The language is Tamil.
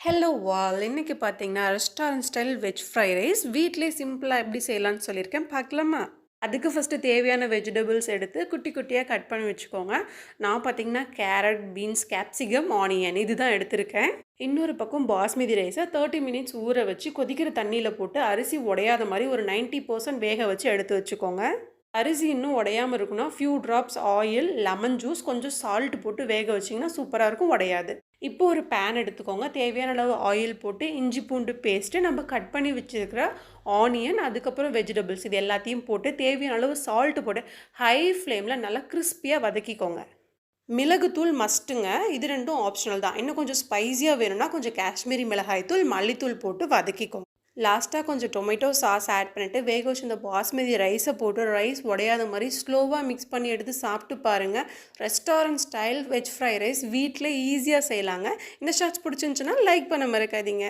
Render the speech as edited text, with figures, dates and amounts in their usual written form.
ஹலோ வால் இன்னைக்கு பார்த்தீங்கன்னா restaurant style veg fried rice வீட்டிலேயே சிம்பிளாக எப்படி செய்யலாம்னு சொல்லியிருக்கேன் பார்க்கலாமா. அதுக்கு ஃபஸ்ட்டு தேவையான வெஜிடபிள்ஸ் எடுத்து குட்டி குட்டியாக கட் பண்ணி வச்சுக்கோங்க. நான் பார்த்தீங்கன்னா கேரட், பீன்ஸ், கேப்சிகம், ஆனியன் இதுதான் எடுத்திருக்கேன். இன்னொரு பக்கம் பாஸ்மதி ரைஸை 30 மினிட்ஸ் ஊற வச்சு கொதிக்கிற தண்ணியில் போட்டு அரிசி உடையாத மாதிரி ஒரு 90% வேக வச்சு எடுத்து வச்சுக்கோங்க. அரிசி இன்னும் உடையாமல் இருக்குன்னா few drops oil, lemon juice, கொஞ்சம் சால்ட் போட்டு வேக வச்சிங்கன்னா சூப்பராக இருக்கும், உடையாது. இப்போ ஒரு பேன் எடுத்துக்கோங்க. தேவையான அளவு ஆயில் போட்டு இஞ்சி பூண்டு பேஸ்ட்டு, நம்ம கட் பண்ணி வச்சுருக்கிற ஆனியன், அதுக்கப்புறம் வெஜிடபிள்ஸ் இது எல்லாத்தையும் போட்டு தேவையான அளவு சால்ட்டு போட்டு ஹை ஃப்ளேமில் நல்லா கிறிஸ்பியாக வதக்கிக்கோங்க. மிளகுத்தூள் மஸ்ட்டுங்க. இது ரெண்டும் ஆப்ஷனல் தான். இன்னும் கொஞ்சம் ஸ்பைஸியாக வேணும்னா கொஞ்சம் காஷ்மீரி மிளகாய் தூள், மல்லித்தூள் போட்டு வதக்கிக்கோங்க. லாஸ்ட்டாக கொஞ்சம் டொமேட்டோ சாஸ் ஆட் பண்ணிவிட்டு வேக வச்சு இந்த பாஸ்மதி ரைஸை போட்டு ரைஸ் உடையாத மாதிரி ஸ்லோவாக மிக்ஸ் பண்ணி எடுத்து சாப்பிட்டு பாருங்கள். Restaurant style veg fry rice வீட்டில் ஈஸியாக செய்யலாங்க. இந்த ஷார்ட்ஸ் பிடிச்சிருந்துச்சுன்னா லைக் பண்ண மறக்காதீங்க.